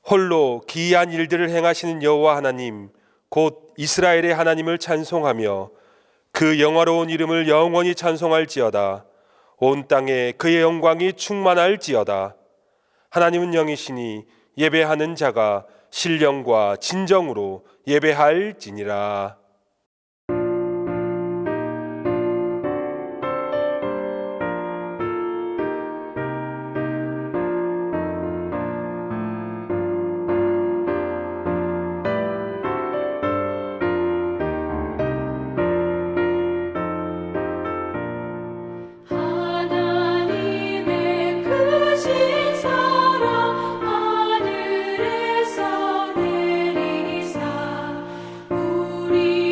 홀로 기이한 일들을 행하시는 여호와 하나님 곧 이스라엘의 하나님을 찬송하며 그 영화로운 이름을 영원히 찬송할지어다. 온 땅에 그의 영광이 충만할지어다. 하나님은 영이시니 예배하는 자가 신령과 진정으로 예배할지니라. 우리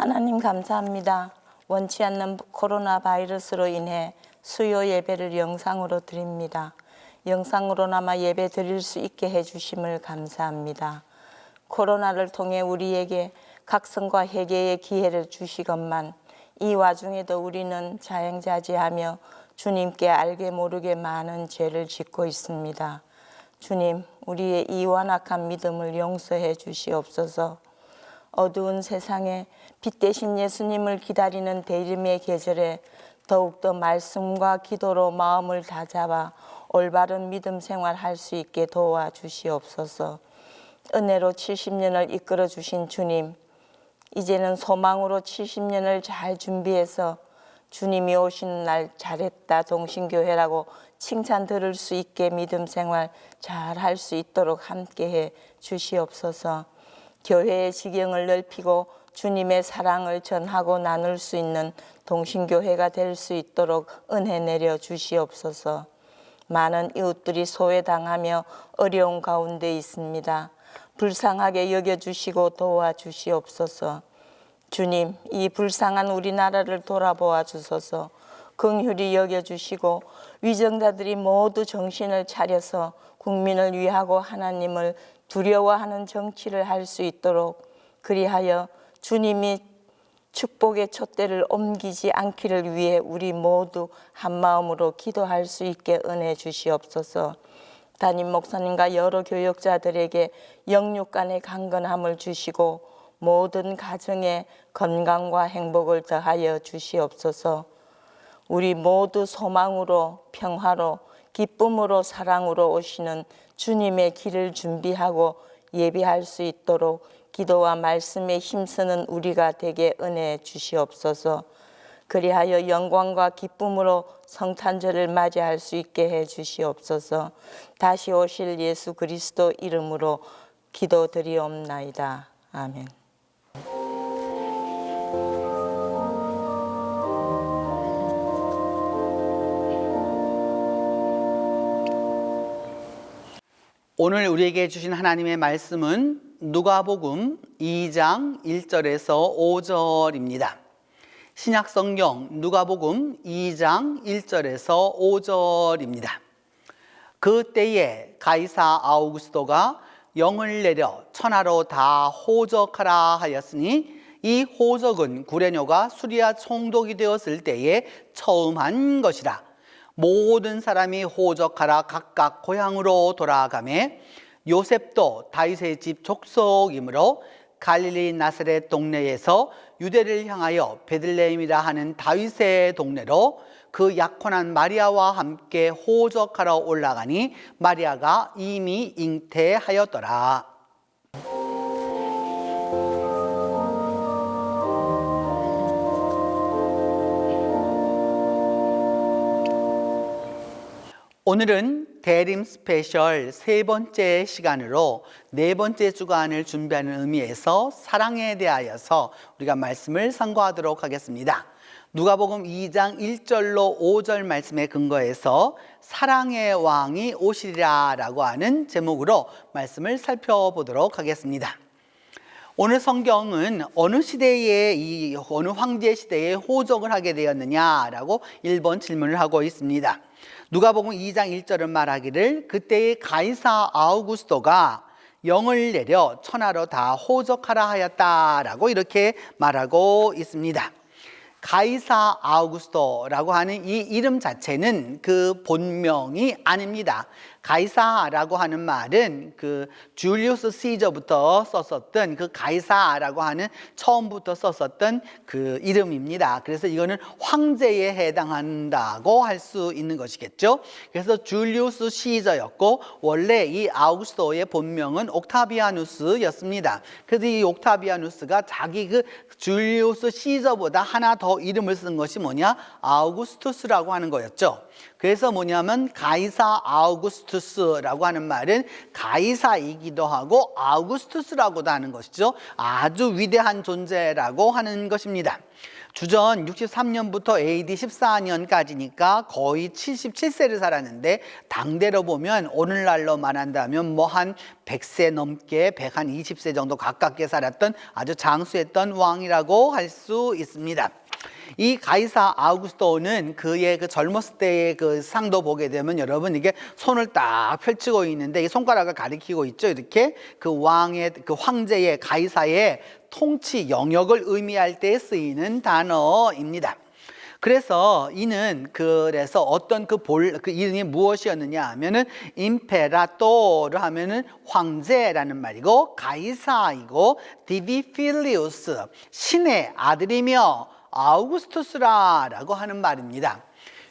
하나님 감사합니다. 원치 않는 코로나 바이러스로 인해 수요 예배를 영상으로 드립니다. 영상으로나마 예배 드릴 수 있게 해주심을 감사합니다. 코로나를 통해 우리에게 각성과 회개의 기회를 주시건만 이 와중에도 우리는 자행자제하며 주님께 알게 모르게 많은 죄를 짓고 있습니다. 주님, 우리의 이 완악한 믿음을 용서해 주시옵소서. 어두운 세상에 빛 대신 예수님을 기다리는 대림의 계절에 더욱더 말씀과 기도로 마음을 다잡아 올바른 믿음 생활할 수 있게 도와주시옵소서. 은혜로 70년을 이끌어 주신 주님, 이제는 소망으로 70년을 잘 준비해서 주님이 오시는 날 잘했다 동신교회라고 칭찬 들을 수 있게 믿음 생활 잘 할 수 있도록 함께해 주시옵소서. 교회의 지경을 넓히고 주님의 사랑을 전하고 나눌 수 있는 동신교회가 될 수 있도록 은혜 내려 주시옵소서. 많은 이웃들이 소외당하며 어려운 가운데 있습니다. 불쌍하게 여겨주시고 도와주시옵소서. 주님, 이 불쌍한 우리나라를 돌아보아 주소서. 긍휼히 여겨주시고 위정자들이 모두 정신을 차려서 국민을 위하고 하나님을 두려워하는 정치를 할 수 있도록, 그리하여 주님이 축복의 촛대를 옮기지 않기를 위해 우리 모두 한마음으로 기도할 수 있게 은혜 주시옵소서. 담임 목사님과 여러 교역자들에게 영육 간의 강건함을 주시고 모든 가정에 건강과 행복을 더하여 주시옵소서. 우리 모두 소망으로, 평화로, 기쁨으로, 사랑으로 오시는 주님의 길을 준비하고 예비할 수 있도록 기도와 말씀에 힘쓰는 우리가 되게 은혜 주시옵소서. 그리하여 영광과 기쁨으로 성탄절을 맞이할 수 있게 해 주시옵소서. 다시 오실 예수 그리스도 이름으로 기도드리옵나이다. 아멘. 오늘 우리에게 주신 하나님의 말씀은 누가복음 2장 1절에서 5절입니다. 신약성경 누가복음 2장 1절에서 5절입니다. 그때에 가이사 아우구스도가 영을 내려 천하로 다 호적하라 하였으니 이 호적은 구레뇨가 수리아 총독이 되었을 때에 처음 한 것이라. 모든 사람이 호적하라 각각 고향으로 돌아가매 요셉도 다윗의 집 족속이므로 갈릴리 나사렛 동네에서 유대를 향하여 베들레헴이라 하는 다윗의 동네로 그 약혼한 마리아와 함께 호적하러 올라가니 마리아가 이미 잉태하였더라. 오늘은 대림 스페셜 세 번째 시간으로 네 번째 주간을 준비하는 의미에서 사랑에 대하여서 우리가 말씀을 상고하도록 하겠습니다. 누가복음 2장 1절로 5절 말씀에 근거해서 사랑의 왕이 오시리라 라고 하는 제목으로 말씀을 살펴보도록 하겠습니다. 오늘 성경은 어느 시대에 어느 황제 시대에 호적을 하게 되었느냐라고 1번 질문을 하고 있습니다. 누가복음 2장 1절은 말하기를 그때의 가이사 아우구스도가 영을 내려 천하로 다 호적하라 하였다라고 이렇게 말하고 있습니다. 가이사 아우구스토라고 하는 이 이름 자체는 그 본명이 아닙니다. 가이사라고 하는 말은 그 줄리우스 시저부터 썼었던 그 가이사라고 하는 처음부터 썼었던 그 이름입니다. 그래서 이거는 황제에 해당한다고 할 수 있는 것이겠죠. 그래서 줄리우스 시저였고 원래 이 아우구스토의 본명은 옥타비아누스였습니다. 그래서 이 옥타비아누스가 자기 그 줄리우스 시저보다 하나 더 이름을 쓴 것이 뭐냐? 아우구스투스라고 하는 거였죠. 그래서 뭐냐면 가이사 아우구스투스라고 하는 말은 가이사이기도 하고 아우구스투스라고도 하는 것이죠. 아주 위대한 존재라고 하는 것입니다. 주전 63년부터 AD 14년까지니까 거의 77세를 살았는데 당대로 보면 오늘날로 말한다면 뭐 한 100세 넘게 120세 정도 가깝게 살았던 아주 장수했던 왕이라고 할 수 있습니다. 이 가이사 아우구스토는 그의 그 젊었을 때의 그 상도 보게 되면 여러분 이게 손을 딱 펼치고 있는데 이 손가락을 가리키고 있죠. 이렇게 그 왕의 그 황제의 가이사의 통치 영역을 의미할 때 쓰이는 단어입니다. 그래서 이는 그래서 어떤 그 이름이 무엇이었느냐 하면은 임페라토를 하면은 황제라는 말이고 가이사이고 디비필리우스 신의 아들이며 아우구스투스라라고 하는 말입니다.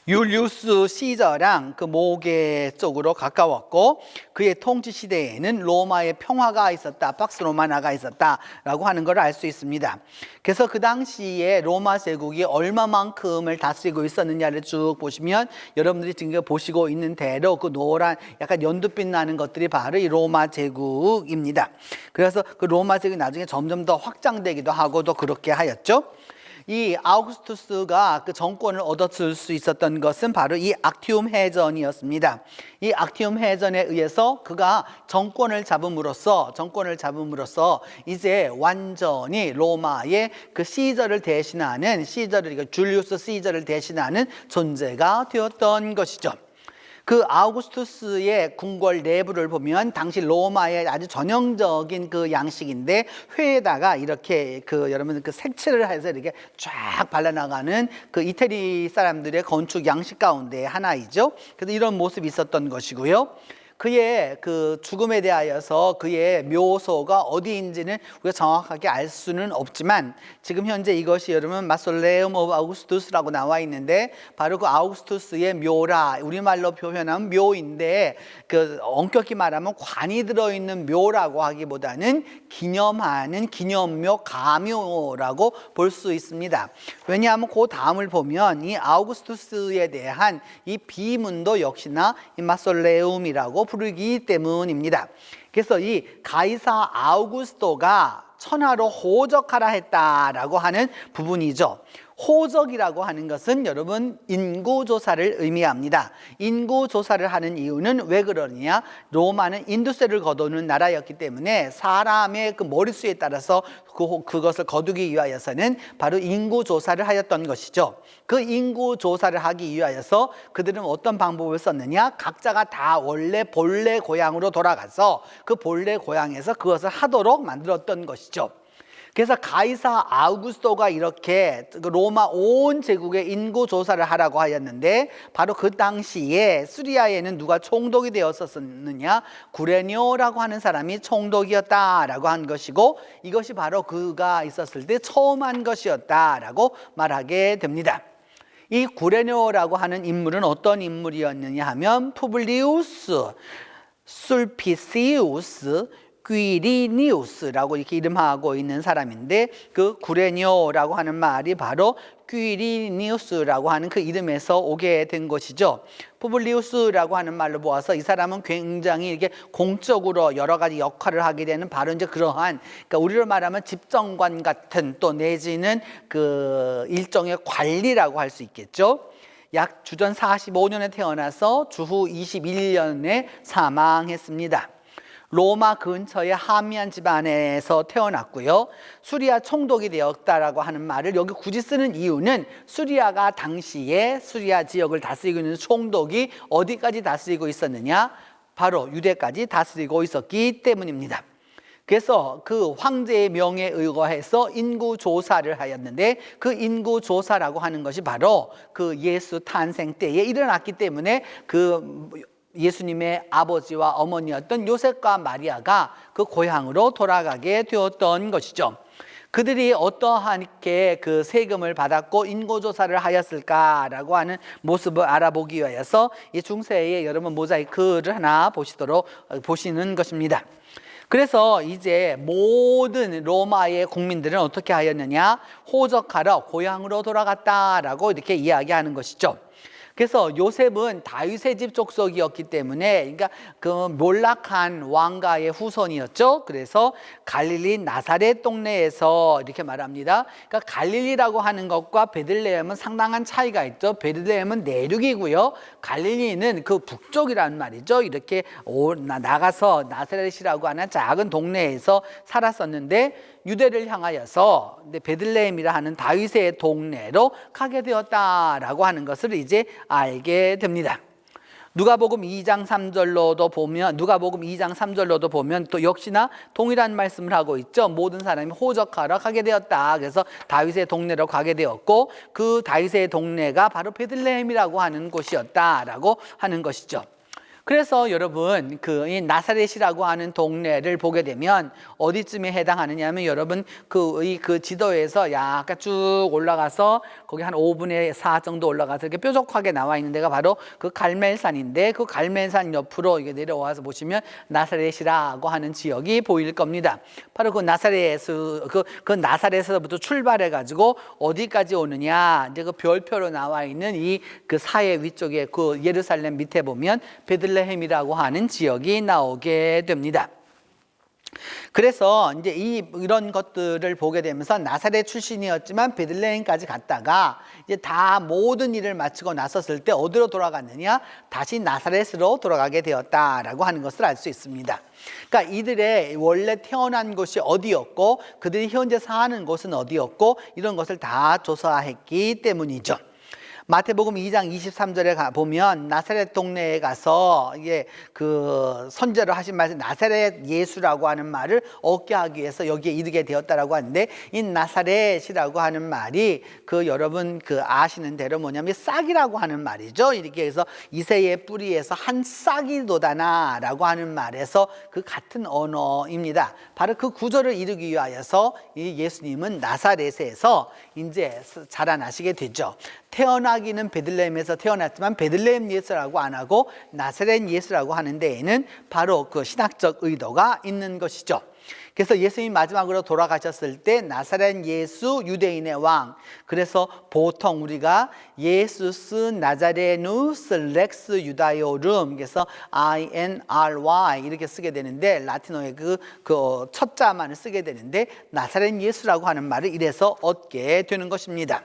율리우스 시저랑 그 모계 쪽으로 가까웠고 그의 통치 시대에는 로마의 평화가 있었다, 팍스 로마나가 있었다라고 하는 걸 알 수 있습니다. 그래서 그 당시에 로마 제국이 얼마만큼을 다스리고 있었느냐를 쭉 보시면 여러분들이 지금 보시고 있는 대로 그 노란 약간 연두빛 나는 것들이 바로 이 로마 제국입니다. 그래서 그 로마 제국이 나중에 점점 더 확장되기도 하고 또 그렇게 하였죠. 이 아우구스투스가 그 정권을 얻었을 수 있었던 것은 바로 이 악티움 해전이었습니다. 이 악티움 해전에 의해서 그가 정권을 잡음으로써 이제 완전히 로마의 그 시저를 대신하는 줄리우스 시저를 대신하는 존재가 되었던 것이죠. 그 아우구스투스의 궁궐 내부를 보면 당시 로마의 아주 전형적인 그 양식인데 회에다가 이렇게 그 여러분 그 색칠을 해서 이렇게 쫙 발라나가는 그 이태리 사람들의 건축 양식 가운데 하나이죠. 그래서 이런 모습이 있었던 것이고요. 그의 그 죽음에 대하여서 그의 묘소가 어디인지는 우리가 정확하게 알 수는 없지만 지금 현재 이것이 여러분 마솔레움 오브 아우구스투스라고 나와 있는데 바로 그 아우구스투스의 묘라, 우리말로 표현하면 묘인데 그 엄격히 말하면 관이 들어있는 묘라고 하기보다는 기념하는 기념묘, 가묘라고 볼 수 있습니다. 왜냐하면 그 다음을 보면 이 아우구스투스에 대한 이 비문도 역시나 이 마솔레움이라고 부르기 때문입니다. 그래서 이 가이사 아우구스토가 천하로 호적하라 했다라고 하는 부분이죠. 호적이라고 하는 것은 여러분 인구조사를 의미합니다. 인구조사를 하는 이유는 왜 그러느냐? 로마는 인두세를 거두는 나라였기 때문에 사람의 그 머릿수에 따라서 그것을 거두기 위하여서는 바로 인구조사를 하였던 것이죠. 그 인구조사를 하기 위하여서 그들은 어떤 방법을 썼느냐? 각자가 다 원래 본래 고향으로 돌아가서 그 본래 고향에서 그것을 하도록 만들었던 것이죠. 그래서 가이사 아우구스토가 이렇게 로마 온 제국의 인구 조사를 하라고 하였는데 바로 그 당시에 수리아에는 누가 총독이 되었었느냐? 구레뇨라고 하는 사람이 총독이었다라고 한 것이고 이것이 바로 그가 있었을 때 처음 한 것이었다라고 말하게 됩니다. 이 구레뇨라고 하는 인물은 어떤 인물이었느냐 하면 푸블리우스, 술피시우스, 퀴리니우스라고 이렇게 이름하고 있는 사람인데 그 구레뇨라고 하는 말이 바로 퀴리니우스라고 하는 그 이름에서 오게 된 것이죠. 푸블리우스라고 하는 말로 보아서 이 사람은 굉장히 이렇게 공적으로 여러 가지 역할을 하게 되는 바로 이제 그러한 그러니까 우리로 말하면 집정관 같은 또 내지는 그 일종의 관리라고 할 수 있겠죠. 약 주전 45년에 태어나서 주후 21년에 사망했습니다. 로마 근처의 하미안 집안에서 태어났고요. 수리아 총독이 되었다라고 하는 말을 여기 굳이 쓰는 이유는 수리아가 당시에 수리아 지역을 다스리고 있는 총독이 어디까지 다스리고 있었느냐? 바로 유대까지 다스리고 있었기 때문입니다. 그래서 그 황제의 명에 의거해서 인구조사를 하였는데 그 인구조사라고 하는 것이 바로 그 예수 탄생 때에 일어났기 때문에 그 예수님의 아버지와 어머니였던 요셉과 마리아가 그 고향으로 돌아가게 되었던 것이죠. 그들이 어떠하게 그 세금을 받았고 인구조사를 하였을까라고 하는 모습을 알아보기 위해서 이 중세에 여러분 모자이크를 하나 보시는 것입니다. 그래서 이제 모든 로마의 국민들은 어떻게 하였느냐? 호적하러 고향으로 돌아갔다라고 이렇게 이야기하는 것이죠. 그래서 요셉은 다윗의 집 족속이었기 때문에, 그러니까 그 몰락한 왕가의 후손이었죠. 그래서 갈릴리 나사렛 동네에서 이렇게 말합니다. 그러니까 갈릴리라고 하는 것과 베들레헴은 상당한 차이가 있죠. 베들레헴은 내륙이고요, 갈릴리는 그 북쪽이라는 말이죠. 이렇게 나가서 나사렛이라고 하는 작은 동네에서 살았었는데, 유대를 향하여서 베들레헴이라 하는 다윗의 동네로 가게 되었다라고 하는 것을 이제 알게 됩니다. 누가복음 2장 3절로도 보면 또 역시나 동일한 말씀을 하고 있죠. 모든 사람이 호적하러 가게 되었다. 그래서 다윗의 동네로 가게 되었고, 그 다윗의 동네가 바로 베들레헴이라고 하는 곳이었다라고 하는 것이죠. 그래서 여러분, 이 나사렛이라고 하는 동네를 보게 되면 어디쯤에 해당하느냐면, 여러분 그 지도에서 약간 쭉 올라가서 거기 한 5분의 4 정도 올라가서 이렇게 뾰족하게 나와 있는 데가 바로 그 갈멜산인데, 그 갈멜산 옆으로 이게 내려와서 보시면 나사렛이라고 하는 지역이 보일 겁니다. 바로 그 나사렛에서부터 출발해 가지고 어디까지 오느냐, 이제 그 별표로 나와 있는 그 사해 위쪽에 그 예루살렘 밑에 보면 베들레헴이라고 하는 지역이 나오게 됩니다. 그래서 이제 이런 것들을 보게 되면서 나사렛 출신이었지만 베들레헴까지 갔다가 이제 다 모든 일을 마치고 나섰을 때 어디로 돌아갔느냐? 다시 나사렛으로 돌아가게 되었다라고 하는 것을 알 수 있습니다. 그러니까 이들의 원래 태어난 곳이 어디였고, 그들이 현재 사는 곳은 어디였고, 이런 것을 다 조사했기 때문이죠. 마태복음 2장 23절에 보면 나사렛 동네에 가서 그 선제로 하신 말씀, 나사렛 예수라고 하는 말을 얻게 하기 위해서 여기에 이르게 되었다라고 하는데, 이 나사렛이라고 하는 말이 여러분 아시는 대로 뭐냐면 싹이라고 하는 말이죠. 이렇게 해서 이새의 뿌리에서 한 싹이 돋아나라고 하는 말에서 그 같은 언어입니다. 바로 그 구절을 이루기 위하여서 이 예수님은 나사렛에서 이제 자라나시게 되죠. 태어나기는 베들레헴에서 태어났지만 베들레헴 예수라고 안 하고 나사렛 예수라고 하는 데에는 바로 그 신학적 의도가 있는 것이죠. 그래서 예수님이 마지막으로 돌아가셨을 때 나사렛 예수 유대인의 왕, 그래서 보통 우리가 예수스 나자레누스 렉스 유다요름, 그래서 INRY 이렇게 쓰게 되는데, 라틴어의 그 첫 자만을 쓰게 되는데, 나사렛 예수라고 하는 말을 이래서 얻게 되는 것입니다.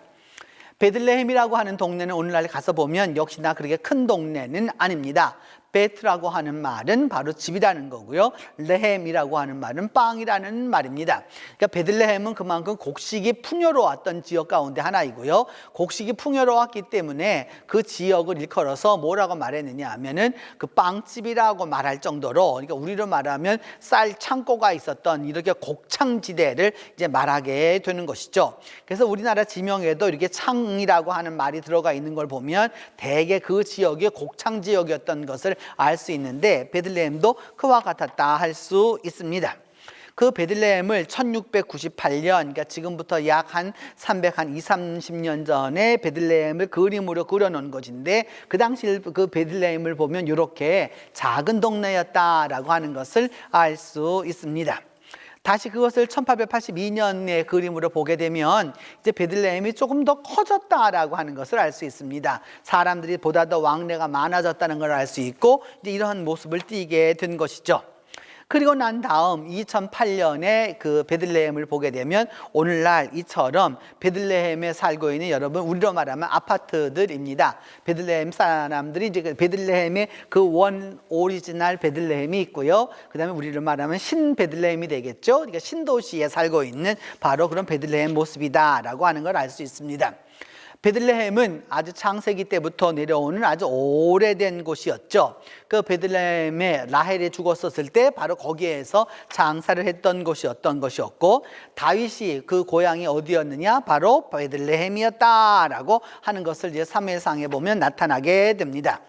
베들레헴이라고 하는 동네는 오늘날 가서 보면 역시나 그렇게 큰 동네는 아닙니다. 베트라고 하는 말은 바로 집이라는 거고요, 레헴이라고 하는 말은 빵이라는 말입니다. 그러니까 베들레헴은 그만큼 곡식이 풍요로웠던 지역 가운데 하나이고요, 곡식이 풍요로웠기 때문에 그 지역을 일컬어서 뭐라고 말했느냐 하면은 그 빵집이라고 말할 정도로, 그러니까 우리로 말하면 쌀 창고가 있었던 이렇게 곡창지대를 이제 말하게 되는 것이죠. 그래서 우리나라 지명에도 이렇게 창이라고 하는 말이 들어가 있는 걸 보면 대개 그 지역이 곡창 지역이었던 것을 알 수 있는데, 베들레헴도 그와 같았다 할 수 있습니다. 그 베들레헴을 1698년, 그러니까 지금부터 약 한 330년 전에 베들레헴을 그림으로 그려놓은 것인데, 그 당시 그 베들레헴을 보면 이렇게 작은 동네였다라고 하는 것을 알 수 있습니다. 다시 그것을 1882년의 그림으로 보게 되면 이제 베들레헴이 조금 더 커졌다라고 하는 것을 알 수 있습니다. 사람들이 보다 더 왕래가 많아졌다는 걸 알 수 있고, 이제 이러한 모습을 띠게 된 것이죠. 그리고 난 다음 2008년에 그 베들레헴을 보게 되면 오늘날 이처럼 베들레헴에 살고 있는, 여러분 우리로 말하면 아파트들입니다. 베들레헴 사람들이 이제 베들레헴의 그 원 오리지널 베들레헴이 있고요, 그 다음에 우리로 말하면 신 베들레헴이 되겠죠. 그러니까 신도시에 살고 있는 바로 그런 베들레헴 모습이다라고 하는 걸 알 수 있습니다. 베들레헴은 아주 창세기 때부터 내려오는 아주 오래된 곳이었죠. 그 베들레헴에 라헬이 죽었었을 때 바로 거기에서 장사를 했던 곳이었던 것이었고, 다윗이 그 고향이 어디였느냐? 바로 베들레헴이었다라고 하는 것을 이제 사무엘상에 보면 나타나게 됩니다.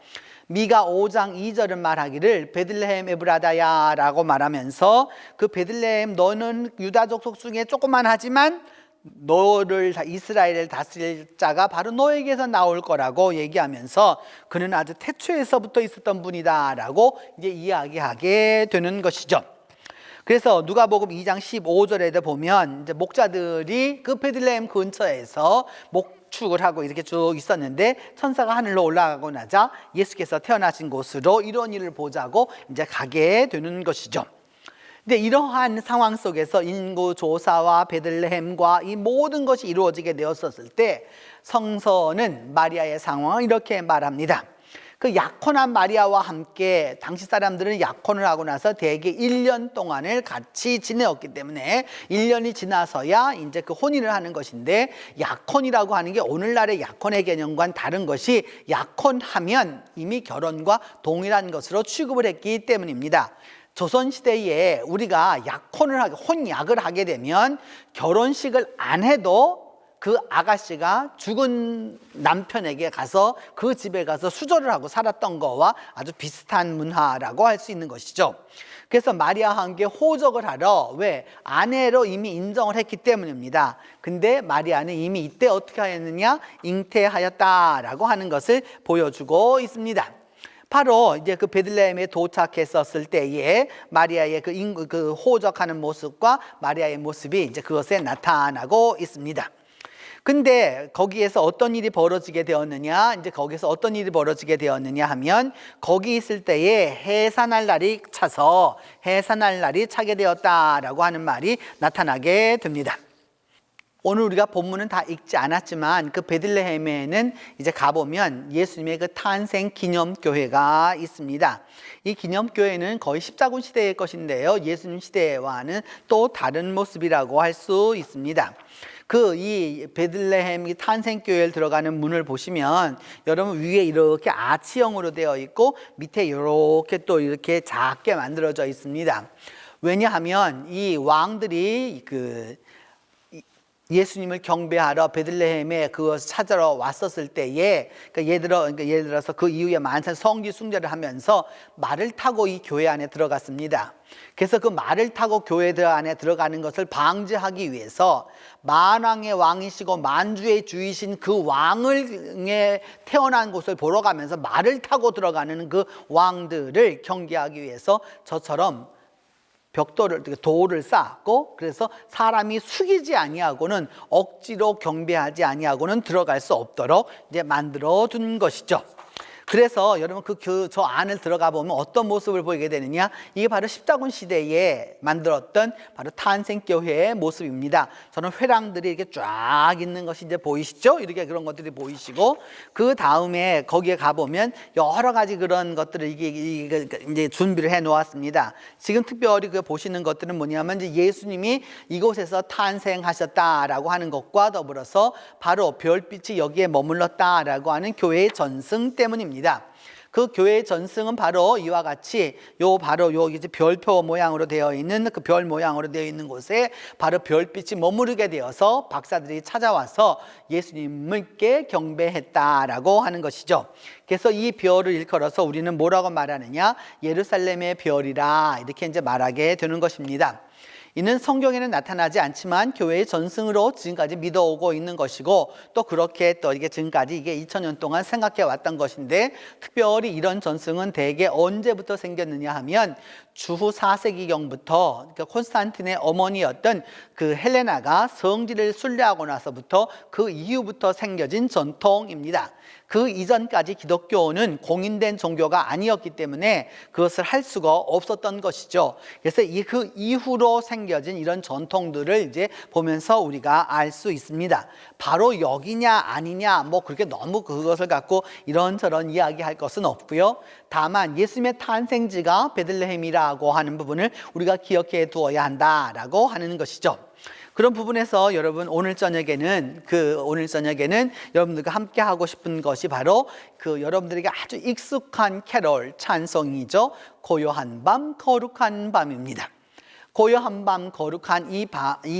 미가 5장 2절은 말하기를 베들레헴 에브라다야라고 말하면서, 그 베들레헴 너는 유다 족속 중에 조그만하지만 너를 이스라엘을 다스릴 자가 바로 너에게서 나올 거라고 얘기하면서, 그는 아주 태초에서부터 있었던 분이다라고 이제 이야기하게 되는 것이죠. 그래서 누가복음 2장 15절에도 보면 이제 목자들이 그 베들레헴 근처에서 추측을 하고 이렇게 쭉 있었는데 천사가 하늘로 올라가고 나자 예수께서 태어나신 곳으로 이런 일을 보자고 이제 가게 되는 것이죠. 근데 이러한 상황 속에서 인구 조사와 베들레헴과 이 모든 것이 이루어지게 되었었을 때 성서는 마리아의 상황을 이렇게 말합니다. 그 약혼한 마리아와 함께 당시 사람들은 약혼을 하고 나서 대개 1년 동안을 같이 지내었기 때문에 1년이 지나서야 이제 그 혼인을 하는 것인데, 약혼이라고 하는 게 오늘날의 약혼의 개념과는 다른 것이, 약혼하면 이미 결혼과 동일한 것으로 취급을 했기 때문입니다. 조선시대에 우리가 혼약을 하게 되면 결혼식을 안 해도 그 아가씨가 죽은 남편에게 가서 그 집에 가서 수절을 하고 살았던 거와 아주 비슷한 문화라고 할 수 있는 것이죠. 그래서 마리아와 함께 호적을 하러, 왜? 아내로 이미 인정을 했기 때문입니다. 근데 마리아는 이미 이때 어떻게 하였느냐? 잉태하였다라고 하는 것을 보여주고 있습니다. 바로 이제 그 베들레헴에 도착했었을 때에 마리아의 그 호적하는 모습과 마리아의 모습이 이제 그것에 나타나고 있습니다. 근데 거기에서 어떤 일이 벌어지게 되었느냐, 이제 거기서 어떤 일이 벌어지게 되었느냐 하면, 거기 있을 때에 해산할 날이 차서 해산할 날이 차게 되었다라고 하는 말이 나타나게 됩니다. 오늘 우리가 본문은 다 읽지 않았지만 그 베들레헴에는 이제 가보면 예수님의 그 탄생 기념교회가 있습니다. 이 기념교회는 거의 십자군 시대의 것인데요, 예수님 시대와는 또 다른 모습이라고 할 수 있습니다. 이 베들레헴 이 탄생교회를 들어가는 문을 보시면 여러분 위에 이렇게 아치형으로 되어 있고 밑에 이렇게 또 이렇게 작게 만들어져 있습니다. 왜냐하면 이 왕들이 예수님을 경배하러 베들레헴에 그것을 찾으러 왔었을 때에, 예를 들어서 그 이후에 만찬 성지 숭배를 하면서 말을 타고 이 교회 안에 들어갔습니다. 그래서 그 말을 타고 교회 안에 들어가는 것을 방지하기 위해서 만왕의 왕이시고 만주의 주이신 그 왕을 태어난 곳을 보러 가면서 말을 타고 들어가는 그 왕들을 경계하기 위해서 저처럼 돌을 쌓았고, 그래서 사람이 숙이지 아니하고는, 억지로 경배하지 아니하고는 들어갈 수 없도록 이제 만들어 둔 것이죠. 그래서 여러분 저 안을 들어가 보면 어떤 모습을 보이게 되느냐, 이게 바로 십자군 시대에 만들었던 바로 탄생교회의 모습입니다. 저는 회랑들이 이렇게 쫙 있는 것이 이제 보이시죠? 이렇게 그런 것들이 보이시고, 그 다음에 거기에 가보면 여러 가지 그런 것들을 이제 준비를 해 놓았습니다. 지금 특별히 보시는 것들은 뭐냐면, 이제 예수님이 이곳에서 탄생하셨다라고 하는 것과 더불어서 바로 별빛이 여기에 머물렀다라고 하는 교회의 전승 때문입니다. 그 교회의 전승은 바로 이와 같이 바로 이제 별표 모양으로 되어 있는, 그 별 모양으로 되어 있는 곳에 바로 별빛이 머무르게 되어서 박사들이 찾아와서 예수님께 경배했다라고 하는 것이죠. 그래서 이 별을 일컬어서 우리는 뭐라고 말하느냐, 예루살렘의 별이라 이렇게 이제 말하게 되는 것입니다. 이는 성경에는 나타나지 않지만 교회의 전승으로 지금까지 믿어오고 있는 것이고, 또 그렇게 또 이게 지금까지 이게 2000년 동안 생각해 왔던 것인데, 특별히 이런 전승은 대개 언제부터 생겼느냐 하면 주후 4세기경부터 콘스탄틴의 어머니였던 그 헬레나가 성지를 순례하고 나서부터, 그 이후부터 생겨진 전통입니다. 그 이전까지 기독교는 공인된 종교가 아니었기 때문에 그것을 할 수가 없었던 것이죠. 그래서 그 이후로 생겨진 이런 전통들을 이제 보면서 우리가 알 수 있습니다. 바로 여기냐 아니냐 그렇게 너무 그것을 갖고 이런저런 이야기할 것은 없고요. 다만 예수님의 탄생지가 베들레헴이라고 하는 부분을 우리가 기억해 두어야 한다라고 하는 것이죠. 그런 부분에서 여러분 오늘 저녁에는 여러분들과 함께 하고 싶은 것이 바로 여러분들에게 아주 익숙한 캐롤 찬송이죠. 고요한 밤 거룩한 밤입니다. 고요한 밤 거룩한 이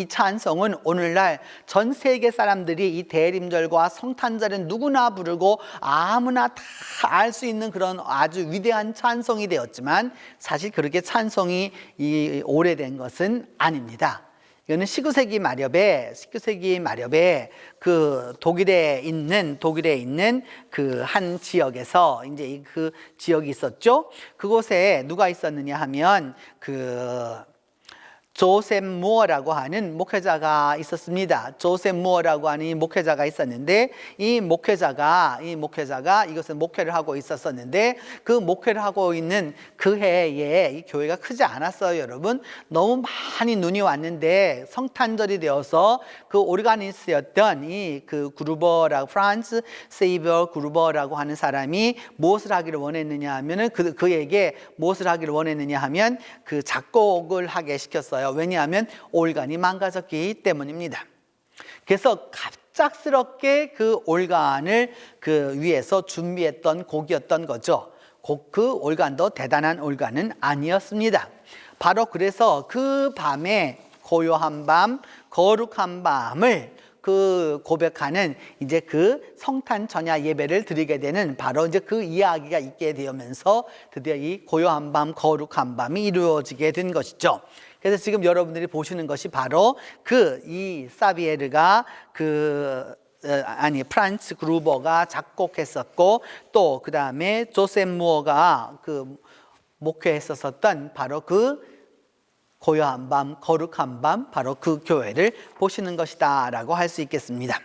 찬송은 오늘날 전 세계 사람들이 이 대림절과 성탄절은 누구나 부르고 아무나 다 알 수 있는 그런 아주 위대한 찬송이 되었지만, 사실 그렇게 찬송이 오래된 것은 아닙니다. 이거는 19세기 마렵에 그 독일에 있는 그 한 지역에서 이제 그 지역이 있었죠. 그곳에 누가 있었느냐 하면 조셉 무어라고 하는 목회자가 있었습니다. 조셉 무어라고 하는 이 목회자가 있었는데 이 목회자가 이것을 목회를 하고 있었었는데 그 목회를 하고 있는 그 해에 이 교회가 크지 않았어요, 여러분. 너무 많이 눈이 왔는데 성탄절이 되어서 그 오르가니스트였던 이 그 그루버라고 프란츠 세이버 그루버라고 하는 사람이 무엇을 하기를 원했느냐 하면은 그에게 무엇을 하기를 원했느냐 하면 그 작곡을 하게 시켰어요. 왜냐하면 올간이 망가졌기 때문입니다. 그래서 갑작스럽게 그 올간을 그 위해서 준비했던 곡이었던 거죠. 그 올간도 대단한 올간은 아니었습니다. 바로 그래서 그 밤에 고요한 밤, 거룩한 밤을 그 고백하는 이제 그 성탄 전야 예배를 드리게 되는 바로 이제 그 이야기가 있게 되면서 드디어 이 고요한 밤, 거룩한 밤이 이루어지게 된 것이죠. 그래서 지금 여러분들이 보시는 것이 바로 이 사비에르가 프란츠 그루버가 작곡했었고 또 그 다음에 조셉 무어가 목회했었던 바로 그 고요한 밤, 거룩한 밤, 바로 그 교회를 보시는 것이다 라고 할 수 있겠습니다.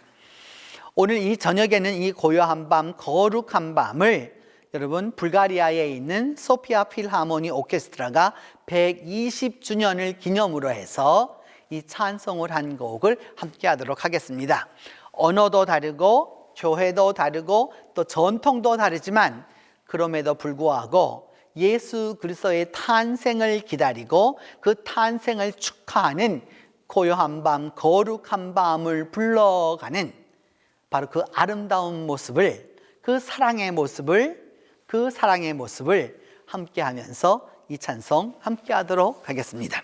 오늘 이 저녁에는 이 고요한 밤, 거룩한 밤을 여러분 불가리아에 있는 소피아 필하모니 오케스트라가 120주년을 기념으로 해서 이 찬송을 한 곡을 함께 하도록 하겠습니다. 언어도 다르고 교회도 다르고 또 전통도 다르지만 그럼에도 불구하고 예수 그리스도의 탄생을 기다리고 그 탄생을 축하하는 고요한 밤, 거룩한 밤을 불러가는 바로 그 아름다운 모습을, 그 사랑의 모습을 함께 하면서 이 찬송 함께 하도록 하겠습니다.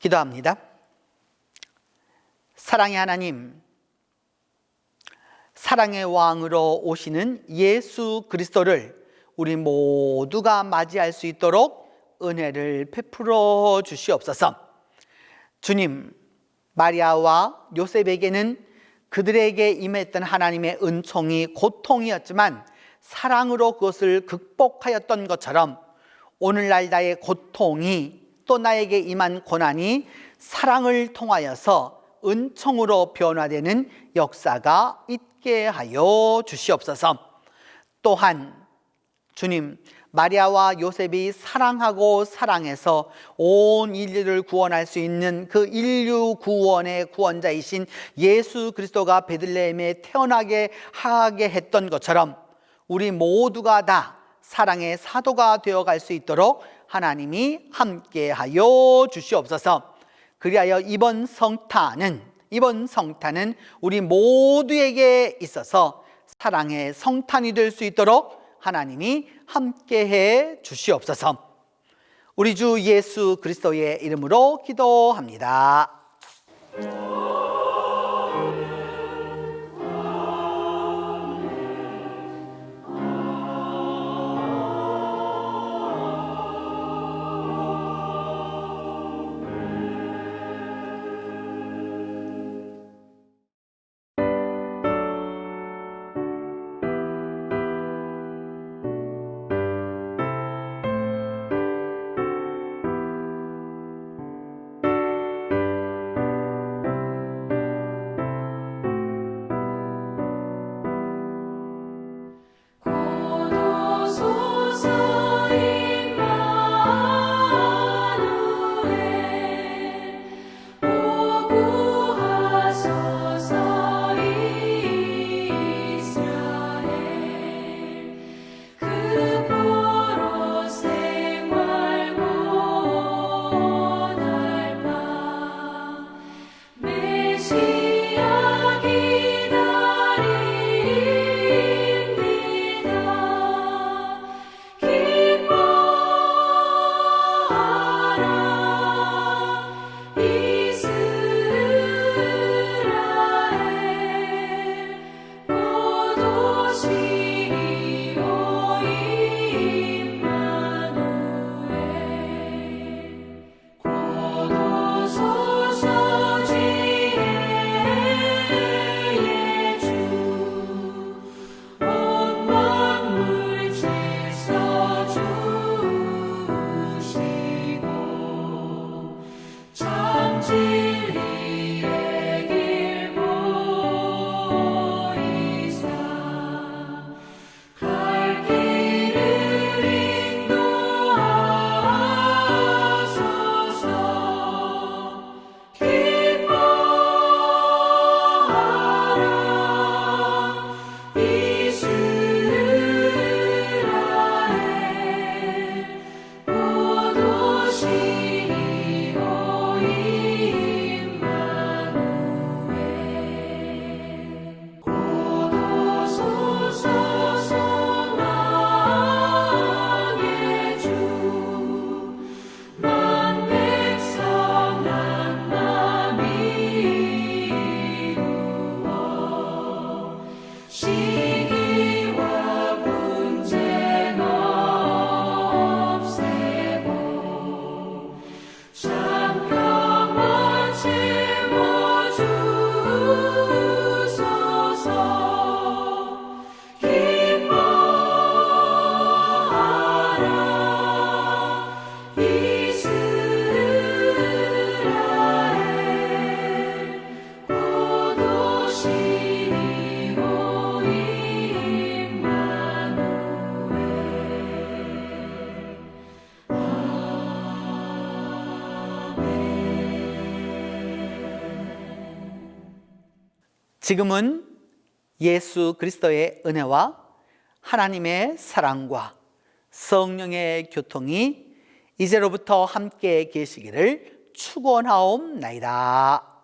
기도합니다. 사랑의 하나님, 사랑의 왕으로 오시는 예수 그리스도를 우리 모두가 맞이할 수 있도록 은혜를 베풀어 주시옵소서. 주님, 마리아와 요셉에게는 그들에게 임했던 하나님의 은총이 고통이었지만 사랑으로 그것을 극복하였던 것처럼 오늘날 나의 고통이 또 나에게 임한 고난이 사랑을 통하여서 은총으로 변화되는 역사가 있게 하여 주시옵소서. 또한 주님, 마리아와 요셉이 사랑하고 사랑해서 온 인류를 구원할 수 있는 그 인류 구원의 구원자이신 예수 그리스도가 베들레헴에 태어나게 하게 했던 것처럼 우리 모두가 다 사랑의 사도가 되어갈 수 있도록 하나님이 함께하여 주시옵소서. 그리하여 이번 성탄은 우리 모두에게 있어서 사랑의 성탄이 될 수 있도록 하나님이 함께해 주시옵소서. 우리 주 예수 그리스도의 이름으로 기도합니다. 지금은 예수 그리스도의 은혜와 하나님의 사랑과 성령의 교통이 이제로부터 함께 계시기를 축원하옵나이다.